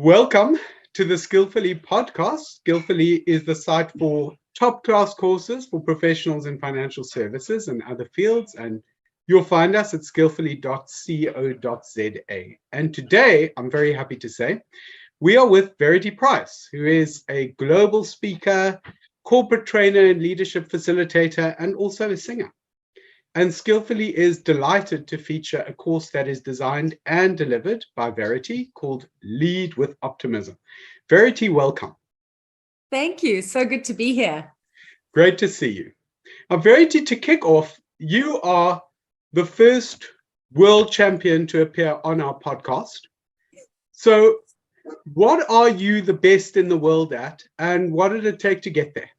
Welcome to the Skillfully podcast. Skillfully is the site for top-class courses for professionals in financial services and other fields, and you'll find us at skillfully.co.za. And today, I'm very happy to say, we are with Verity Price, who is a global speaker, corporate trainer and leadership facilitator, and also a singer. And Skillfully is delighted to feature a course that is designed and delivered by Verity called Lead with Optimism. Verity, welcome. Thank you. So good to be here. Great to see you. Now, Verity, to kick off, you are the first world champion to appear on our podcast. So what are you the best in the world at, and what did it take to get there?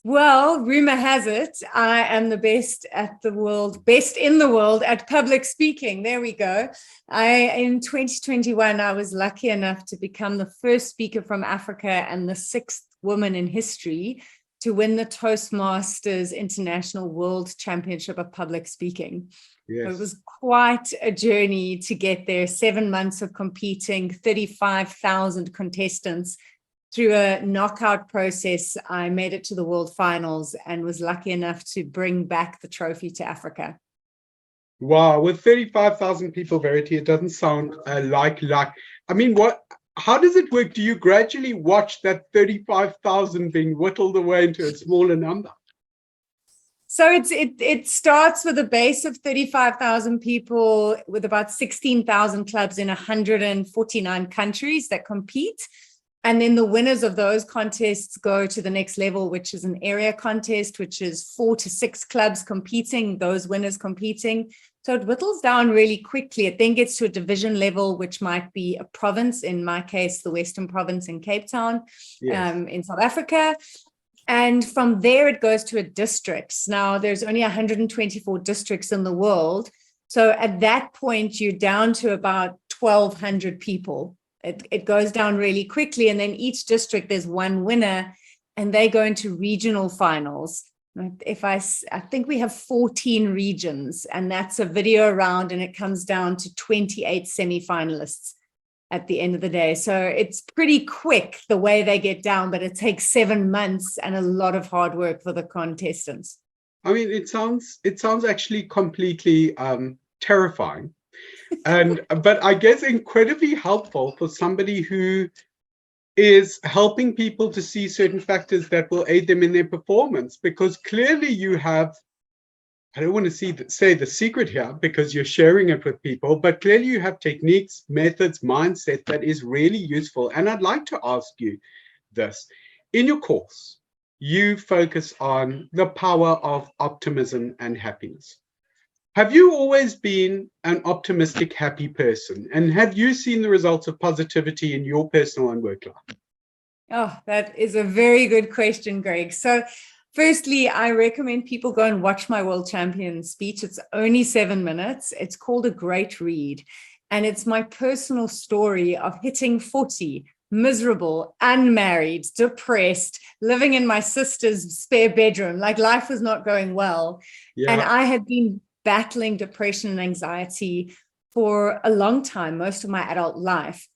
Well, rumor has it, I am the best in the world at public speaking. There we go. In 2021, I was lucky enough to become the first speaker from Africa and the sixth woman in history to win the Toastmasters International World Championship of Public Speaking. Yes. It was quite a journey to get there. 7 months of competing, 35,000 contestants. Through a knockout process, I made it to the world finals and was lucky enough to bring back the trophy to Africa. Wow, with 35,000 people, Verity, it doesn't sound like luck. I mean, how does it work? Do you gradually watch that 35,000 being whittled away into a smaller number? So it starts with a base of 35,000 people with about 16,000 clubs in 149 countries that compete. And then the winners of those contests go to the next level, which is an area contest, which is 4 to 6 clubs competing, those winners competing. So it whittles down really quickly. It then gets to a division level, which might be a province, in my case, the Western Province in Cape Town, yes, in South Africa. And from there, it goes to a district. Now, there's only 124 districts in the world. So at that point, you're down to about 1,200 people. It goes down really quickly, and then each district, there's one winner, and they go into regional finals. I think we have 14 regions, and that's a video round, and it comes down to 28 semifinalists at the end of the day. So it's pretty quick the way they get down, but it takes 7 months and a lot of hard work for the contestants. I mean, it sounds actually completely terrifying. But I guess incredibly helpful for somebody who is helping people to see certain factors that will aid them in their performance, because clearly you have, I don't want to say the secret here because you're sharing it with people, but clearly you have techniques, methods, mindset that is really useful. And I'd like to ask you this. In your course, you focus on the power of optimism and happiness. Have you always been an optimistic, happy person? And have you seen the results of positivity in your personal and work life? Oh, that is a very good question, Greg. So firstly, I recommend people go and watch my world champion speech. It's only 7 minutes. It's called A Great Read. And it's my personal story of hitting 40, miserable, unmarried, depressed, living in my sister's spare bedroom, like life was not going well. Yeah. And I had been battling depression and anxiety for a long time, most of my adult life.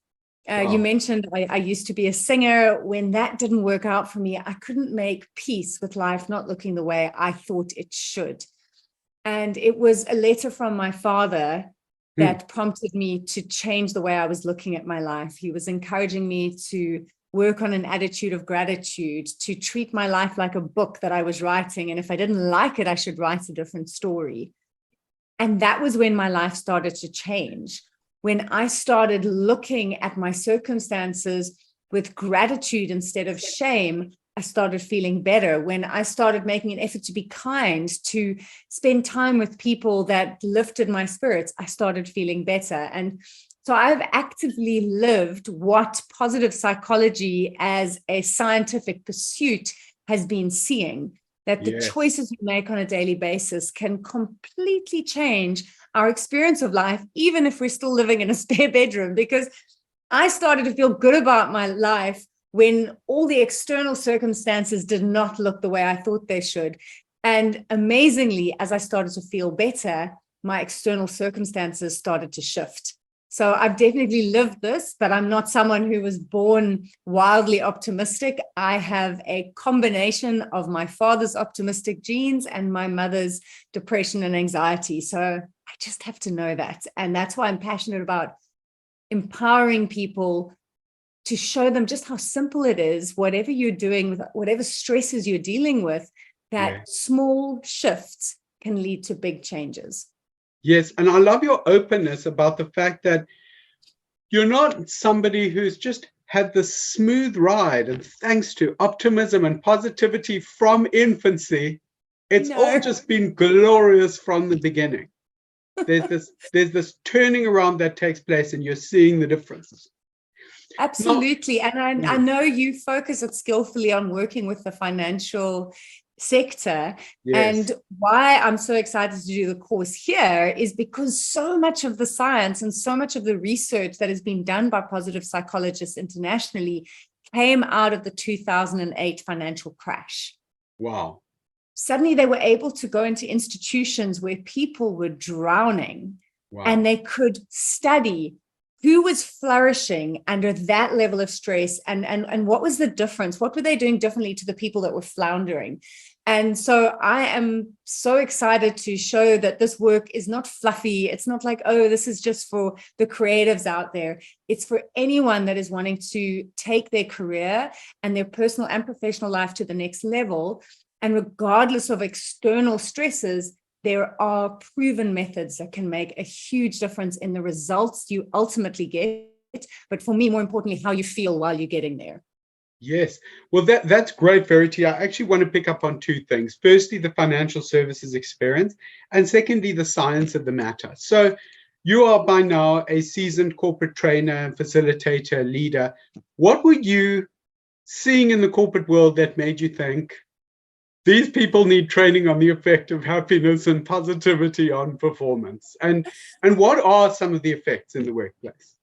Wow. You mentioned I used to be a singer. When that didn't work out for me, I couldn't make peace with life not looking the way I thought it should. And it was a letter from my father that prompted me to change the way I was looking at my life. He was encouraging me to work on an attitude of gratitude, to treat my life like a book that I was writing. And if I didn't like it, I should write a different story. And that was when my life started to change. When I started looking at my circumstances with gratitude instead of shame, I started feeling better. When I started making an effort to be kind, to spend time with people that lifted my spirits, I started feeling better. And so I've actively lived what positive psychology as a scientific pursuit has been seeing. That the choices we make on a daily basis can completely change our experience of life, even if we're still living in a spare bedroom. Because I started to feel good about my life when all the external circumstances did not look the way I thought they should. And amazingly, as I started to feel better, my external circumstances started to shift. So I've definitely lived this, but I'm not someone who was born wildly optimistic. I have a combination of my father's optimistic genes and my mother's depression and anxiety. So I just have to know that. And that's why I'm passionate about empowering people to show them just how simple it is, whatever you're doing, with whatever stresses you're dealing with, that small shifts can lead to big changes. Yes, and I love your openness about the fact that you're not somebody who's just had this smooth ride, and thanks to optimism and positivity from infancy, it's all just been glorious from the beginning. There's this turning around that takes place, and you're seeing the difference. Absolutely. And I know you focus at Skillfully on working with the financial sector. Yes. And why I'm so excited to do the course here is because so much of the science and so much of the research that has been done by positive psychologists internationally came out of the 2008 financial crash. Wow. Suddenly they were able to go into institutions where people were drowning. Wow. And they could study who was flourishing under that level of stress, and what was the difference? What were they doing differently to the people that were floundering? And so I am so excited to show that this work is not fluffy. It's not like, oh, this is just for the creatives out there. It's for anyone that is wanting to take their career and their personal and professional life to the next level. And regardless of external stresses, there are proven methods that can make a huge difference in the results you ultimately get. But for me, more importantly, how you feel while you're getting there. Yes. Well, that's great, Verity. I actually want to pick up on two things. Firstly, the financial services experience, and secondly, the science of the matter. So you are by now a seasoned corporate trainer, facilitator, leader. What were you seeing in the corporate world that made you think, these people need training on the effect of happiness and positivity on performance? And what are some of the effects in the workplace?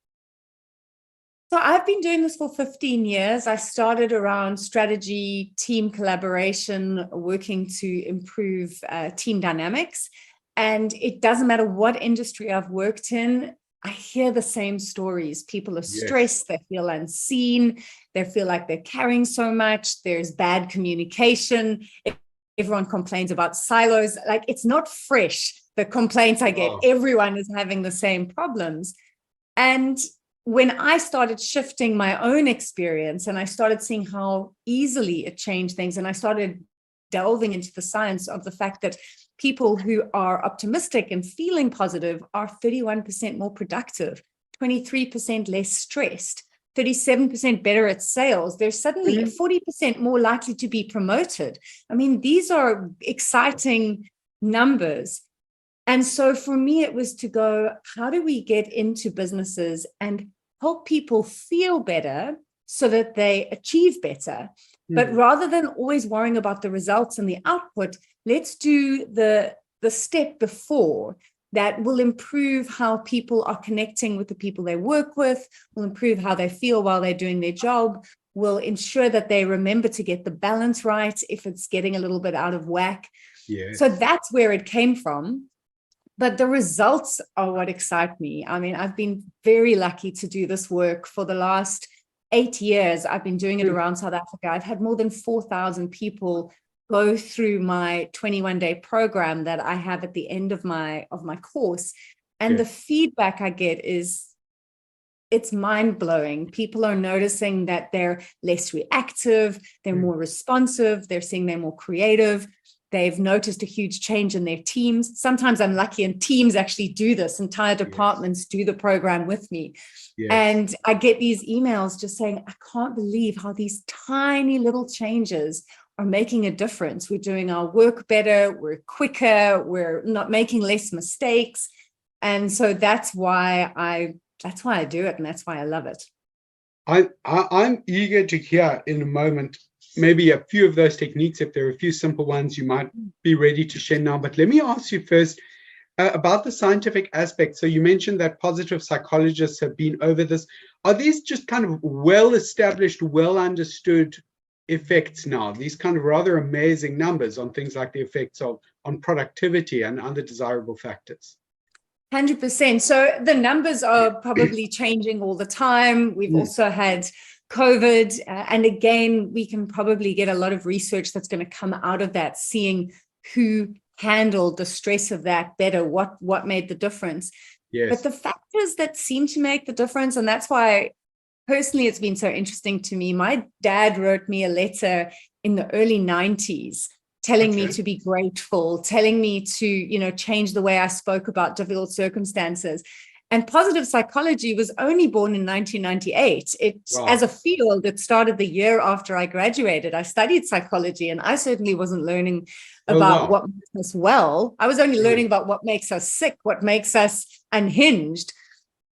So I've been doing this for 15 years. I started around strategy, team collaboration, working to improve team dynamics. And it doesn't matter what industry I've worked in, I hear the same stories. People are stressed, they feel unseen, they feel like they're carrying so much, there's bad communication. Everyone complains about silos. Like, it's not fresh, the complaints I get. Everyone is having the same problems. And when I started shifting my own experience and I started seeing how easily it changed things, and I started delving into the science of the fact that people who are optimistic and feeling positive are 31% more productive, 23% less stressed, 37% better at sales. They're suddenly 40% more likely to be promoted. I mean, these are exciting numbers. And so for me, it was to go, how do we get into businesses and help people feel better so that they achieve better? But rather than always worrying about the results and the output, let's do the step before that will improve how people are connecting with the people they work with, will improve how they feel while they're doing their job, will ensure that they remember to get the balance right if it's getting a little bit out of whack. Yes. So that's where it came from. But the results are what excite me. I mean, I've been very lucky to do this work for the last 8 years. I've been doing it around South Africa. I've had more than 4,000 people go through my 21-day program that I have at the end of my course. And the feedback I get it's mind-blowing. People are noticing that they're less reactive, they're more responsive, they're seeing they're more creative. They've noticed a huge change in their teams. Sometimes I'm lucky and teams actually do this. Entire departments do the program with me. Yes. And I get these emails just saying, I can't believe how these tiny little changes are making a difference. We're doing our work better, we're quicker, we're not making less mistakes. And so that's why I do it, and that's why I love it. I'm eager to hear in a moment maybe a few of those techniques. If there are a few simple ones you might be ready to share now, but let me ask you first about the scientific aspect. So you mentioned that positive psychologists have been over this. Are these just kind of well-established, well-understood effects now, these kind of rather amazing numbers on things like the effects on productivity and other desirable factors? 100%. So the numbers are probably changing all the time. We've also had COVID. And again, we can probably get a lot of research that's going to come out of that, seeing who handled the stress of that better, what made the difference. Yes. But the factors that seem to make the difference, and that's why personally it's been so interesting to me. My dad wrote me a letter in the early 90s telling me to be grateful, telling me to, change the way I spoke about difficult circumstances. And positive psychology was only born in 1998. As a field, it started the year after I graduated. I studied psychology, and I certainly wasn't learning about what makes us well. I was only learning about what makes us sick, what makes us unhinged.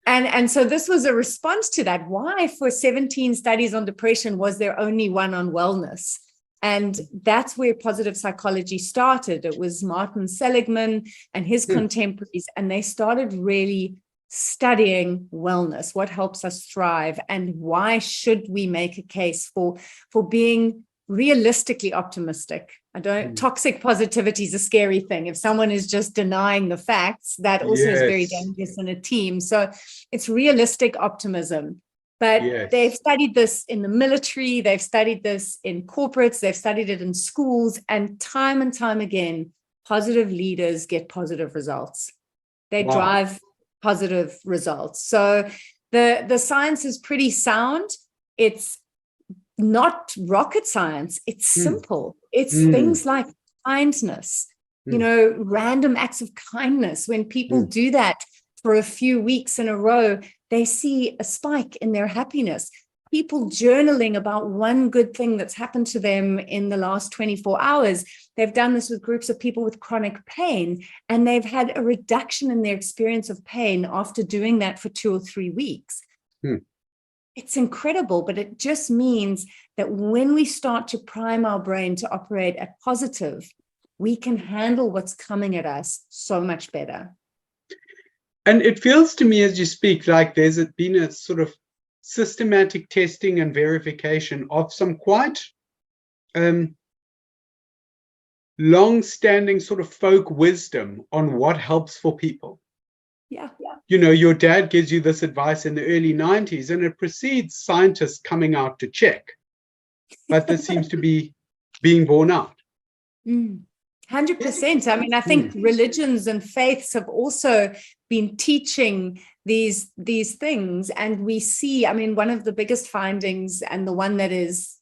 And so this was a response to that. Why, for 17 studies on depression, was there only one on wellness? And that's where positive psychology started. It was Martin Seligman and his contemporaries, and they started really studying wellness, what helps us thrive, and why should we make a case for being realistically optimistic. Toxic positivity is a scary thing. If someone is just denying the facts, that also is very dangerous in a team. So it's realistic optimism. But they've studied this in the military, they've studied this in corporates, they've studied it in schools, and time again, positive leaders get positive results. They drive positive results. So the science is pretty sound. It's not rocket science. It's simple. It's things like kindness, random acts of kindness. When people do that for a few weeks in a row, they see a spike in their happiness. People journaling about one good thing that's happened to them in the last 24 hours. They've done this with groups of people with chronic pain, and they've had a reduction in their experience of pain after doing that for 2 or 3 weeks. It's incredible, but it just means that when we start to prime our brain to operate at positive, we can handle what's coming at us so much better. And it feels to me as you speak like there's been a sort of systematic testing and verification of some quite long-standing sort of folk wisdom on what helps for people. Yeah. Your dad gives you this advice in the early 90s, and it precedes scientists coming out to check. But this seems to be being borne out. 100%. I mean, I think religions and faiths have also been teaching these things. And we see, I mean, one of the biggest findings, and the one that is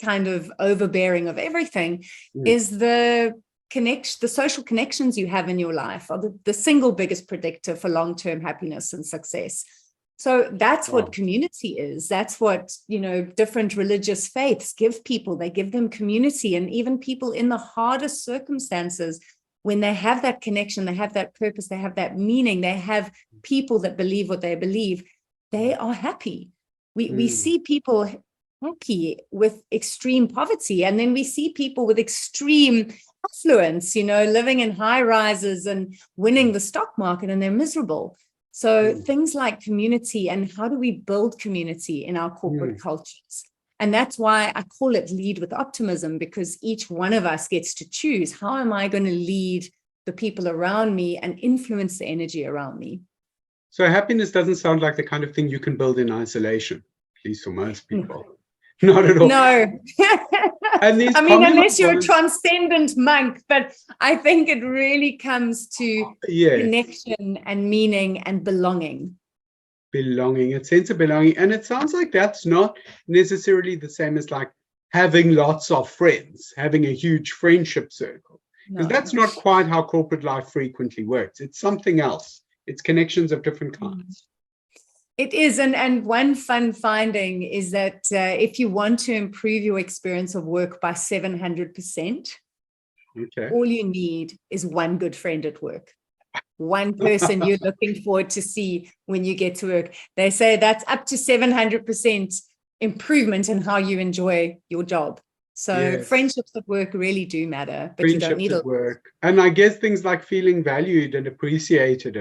kind of overbearing of everything, is the social connections you have in your life are the single biggest predictor for long-term happiness and success. So that's what community is. That's what, different religious faiths give people. They give them community. And even people in the hardest circumstances, when they have that connection, they have that purpose, they have that meaning, they have people that believe what they believe, they are happy. We see people happy with extreme poverty. And then we see people with extreme affluence, living in high rises and winning the stock market, and they're miserable. So things like community, and how do we build community in our corporate cultures? And that's why I call it lead with optimism, because each one of us gets to choose, how am I going to lead the people around me and influence the energy around me? So happiness doesn't sound like the kind of thing you can build in isolation, at least for most people. Not at all. No. And I mean, unless you're a transcendent monk, but I think it really comes to connection and meaning and belonging. Belonging, a sense of belonging. And it sounds like that's not necessarily the same as like having lots of friends, having a huge friendship circle. Because that's not quite how corporate life frequently works. It's something else. It's connections of different kinds. It is. And one fun finding is that if you want to improve your experience of work by 700%, all you need is one good friend at work. One person you're looking forward to see when you get to work. They say that's up to 700% improvement in how you enjoy your job. So friendships at work really do matter, but you don't need at work. And I guess things like feeling valued and appreciated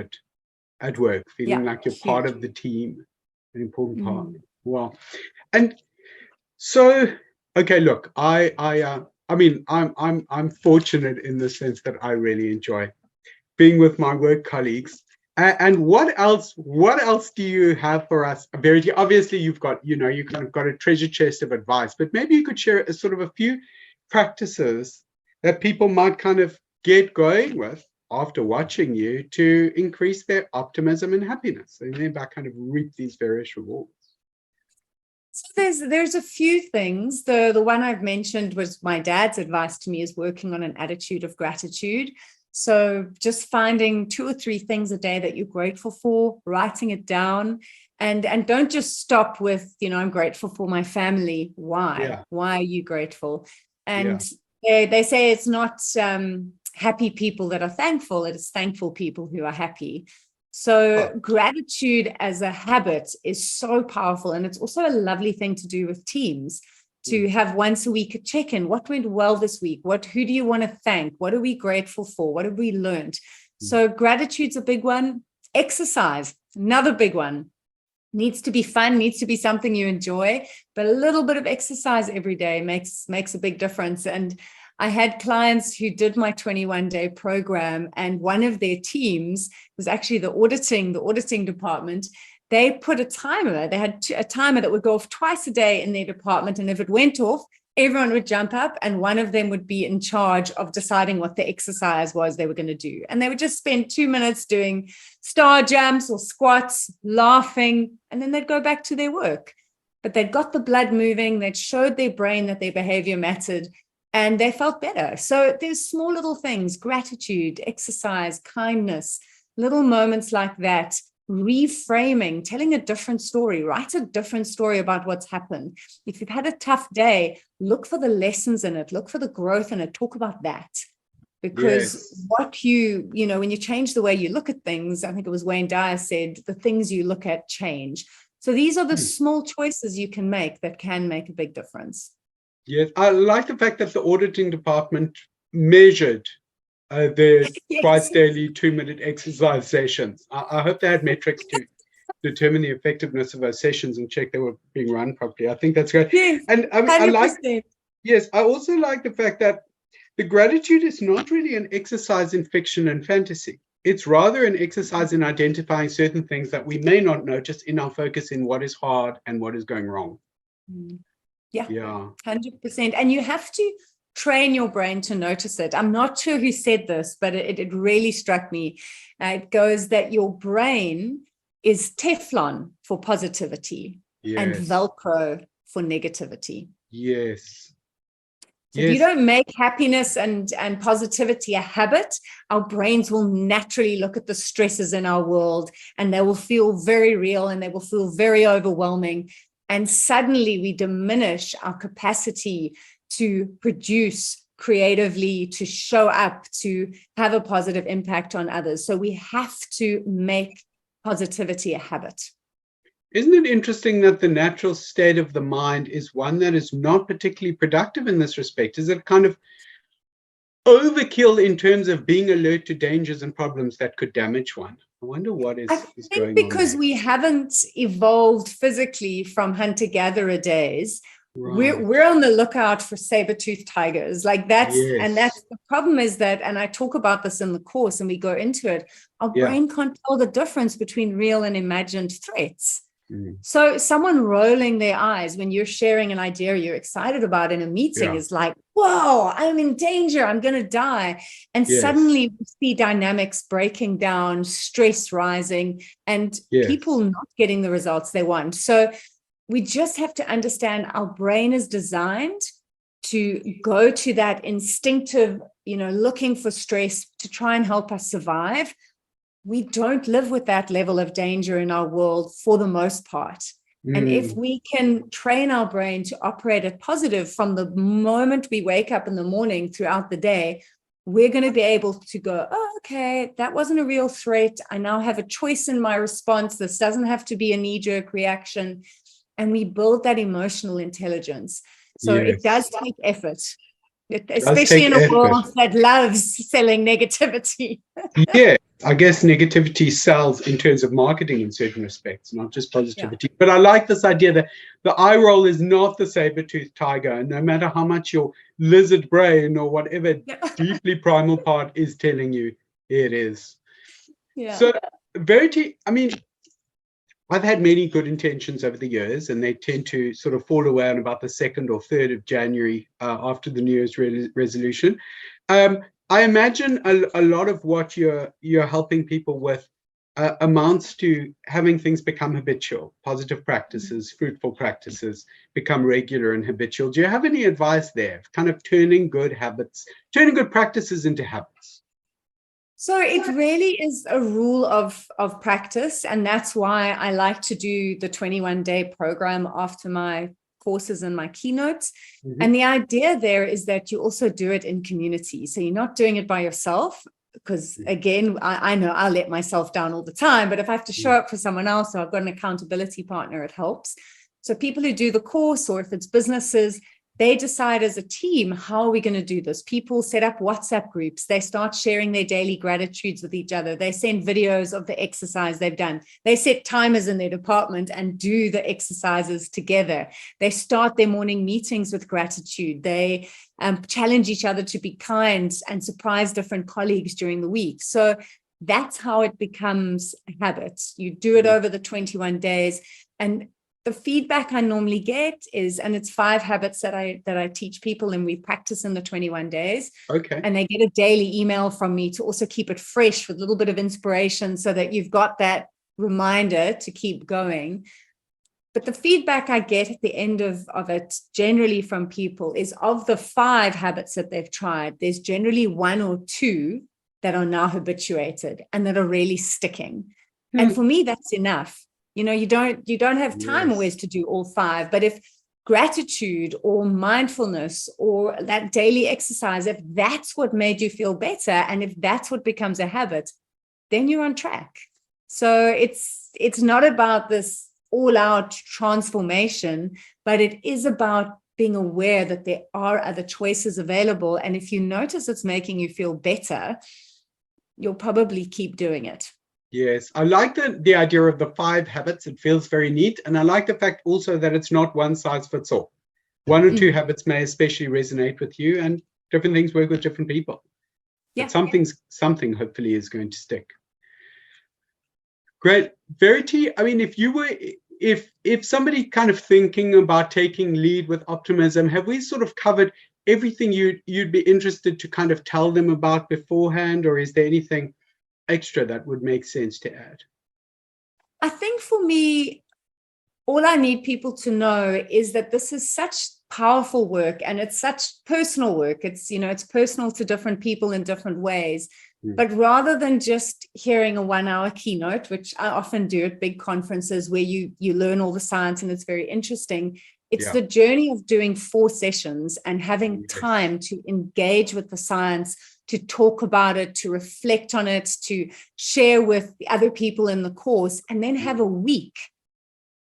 at work, feeling like you're part of the team, an important part. Wow. And so, okay, look, I mean, I'm fortunate in the sense that I really enjoy being with my work colleagues. And what else? What else do you have for us, Verity? Obviously, you've got, you kind of got a treasure chest of advice, but maybe you could share a sort of a few practices that people might kind of get going with after watching you to increase their optimism and happiness, and thereby kind of reap these various rewards. So there's a few things. The one I've mentioned was my dad's advice to me is working on an attitude of gratitude. So just finding 2 or 3 things a day that you're grateful for, writing it down, and don't just stop with, I'm grateful for my family. Why? Yeah. Why are you grateful? And Yeah. they say it's not happy people that are thankful, it is thankful people who are happy. So gratitude as a habit is so powerful. And it's also a lovely thing to do with teams, to have once a week a check-in. What went well this week? Who do you want to thank? What are we grateful for? What have we learned? So gratitude's a big one. Exercise, another big one. Needs to be fun, needs to be something you enjoy, but a little bit of exercise every day makes a big difference. And I had clients who did my 21-day program, and one of their teams was actually the auditing department. They put a timer. They had a timer that would go off twice a day in their department. And if it went off, everyone would jump up and one of them would be in charge of deciding what the exercise was they were going to do. And they would just spend 2 minutes doing star jumps or squats, laughing, and then they'd go back to their work. But they'd got the blood moving. They'd showed their brain that their behavior mattered, and they felt better. So there's small little things, gratitude, exercise, kindness, little moments like that. Reframing, telling a different story, write a different story about what's happened. If you've had a tough day, look for the lessons in it, look for the growth in it, talk about that. Because when you change the way you look at things, I think it was Wayne Dyer said, the things you look at change. So these are the small choices you can make that can make a big difference. Yes, I like the fact that the auditing department measured their twice daily 2-minute exercise sessions. I hope they had metrics to determine the effectiveness of those sessions and check they were being run properly. I think that's great. Yes, and I also like the fact that the gratitude is not really an exercise in fiction and fantasy. It's rather an exercise in identifying certain things that we may not notice in our focus in what is hard and what is going wrong. Yeah, 100%. And you have to train your brain to notice it. I'm not sure who said this, but it really struck me. It goes that your brain is Teflon for positivity and Velcro for negativity. Yes. So if you don't make happiness and positivity a habit, our brains will naturally look at the stresses in our world and they will feel very real and they will feel very overwhelming. And suddenly we diminish our capacity to produce creatively, to show up, to have a positive impact on others. So we have to make positivity a habit. Isn't it interesting that the natural state of the mind is one that is not particularly productive in this respect? Is it kind of overkill in terms of being alert to dangers and problems that could damage one? I wonder what is going on. Because we haven't evolved physically from hunter-gatherer days. Right. We're on the lookout for saber-toothed tigers. Like that's the problem is that, and I talk about this in the course and we go into it, our brain can't tell the difference between real and imagined threats. So someone rolling their eyes when you're sharing an idea you're excited about in a meeting is like, whoa, I'm in danger, I'm going to die. And suddenly we see dynamics breaking down, stress rising, and people not getting the results they want. So we just have to understand our brain is designed to go to that instinctive, looking for stress to try and help us survive. We don't live with that level of danger in our world for the most part. And if we can train our brain to operate at positive from the moment we wake up in the morning throughout the day, we're going to be able to go, oh, okay, that wasn't a real threat. I now have a choice in my response. This doesn't have to be a knee-jerk reaction. And we build that emotional intelligence. So it does take effort. Especially in a world that loves selling negativity. I guess negativity sells in terms of marketing in certain respects, not just positivity. But I like this idea that the eye roll is not the saber-toothed tiger, and no matter how much your lizard brain or whatever deeply primal part is telling you, it is. So Verity, I mean, I've had many good intentions over the years, and they tend to sort of fall away on about the 2nd or 3rd of January after the New Year's resolution. I imagine a lot of what you're helping people with amounts to having things become habitual, positive practices, fruitful practices become regular and habitual. Do you have any advice there, kind of turning good practices into habits? So it really is a rule of practice. And that's why I like to do the 21-day program after my courses and my keynotes. Mm-hmm. And the idea there is that you also do it in community. So you're not doing it by yourself, because again, I know I'll let myself down all the time, but if I have to show up for someone else, or I've got an accountability partner, it helps. So people who do the course, or if it's businesses, they decide as a team, how are we going to do this? People set up WhatsApp groups. They start sharing their daily gratitudes with each other. They send videos of the exercise they've done. They set timers in their department and do the exercises together. They start their morning meetings with gratitude. They challenge each other to be kind and surprise different colleagues during the week. So that's how it becomes a habit. You do it over the 21 days. And the feedback I normally get is, and it's 5 habits that I teach people, and we practice in the 21 days. Okay. And they get a daily email from me to also keep it fresh with a little bit of inspiration, so that you've got that reminder to keep going. But the feedback I get at the end of it, generally from people, is of the 5 habits that they've tried, there's generally 1 or 2 that are now habituated and that are really sticking. And for me, that's enough. You know, you don't have time always to do all 5, but if gratitude or mindfulness or that daily exercise, if that's what made you feel better, and if that's what becomes a habit, then you're on track. So it's not about this all-out transformation, but it is about being aware that there are other choices available. And if you notice it's making you feel better, you'll probably keep doing it. Yes, I like the idea of the 5 habits. It feels very neat. And I like the fact also that it's not one size fits all. 1 or 2 habits may especially resonate with you, and different things work with different people. Yeah. But something hopefully is going to stick. Great. Verity, I mean, if somebody kind of thinking about taking lead with optimism, have we sort of covered everything you'd be interested to kind of tell them about beforehand, or is there anything extra that would make sense to add? I think for me, all I need people to know is that this is such powerful work, and it's such personal work. It's, it's personal to different people in different ways. But rather than just hearing a 1-hour keynote, which I often do at big conferences where you learn all the science and it's very interesting, it's the journey of doing 4 sessions and having time to engage with the science, to talk about it, to reflect on it, to share with the other people in the course, and then have a week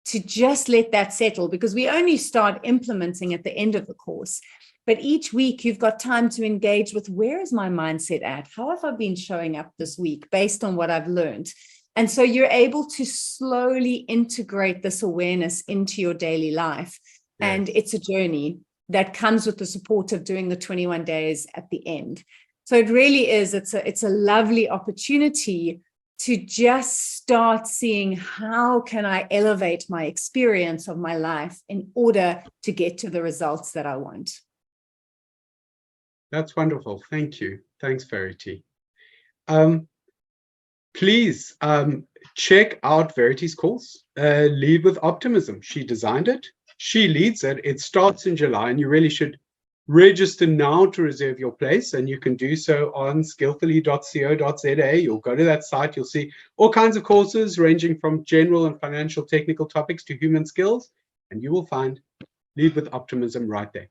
to just let that settle, because we only start implementing at the end of the course. But each week you've got time to engage with, where is my mindset at? How have I been showing up this week based on what I've learned? And so you're able to slowly integrate this awareness into your daily life. Yes. And it's a journey that comes with the support of doing the 21 days at the end. So it really is, it's a lovely opportunity to just start seeing, how can I elevate my experience of my life in order to get to the results that I want. That's wonderful. Thank you. Thanks, Verity. Please check out Verity's course, Lead with Optimism. She designed it. She leads it. It starts in July, and you really should register now to reserve your place, and you can do so on skillfully.co.za. You'll go to that site. You'll see all kinds of courses ranging from general and financial technical topics to human skills, and you will find Lead with Optimism right there.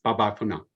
Bye-bye for now.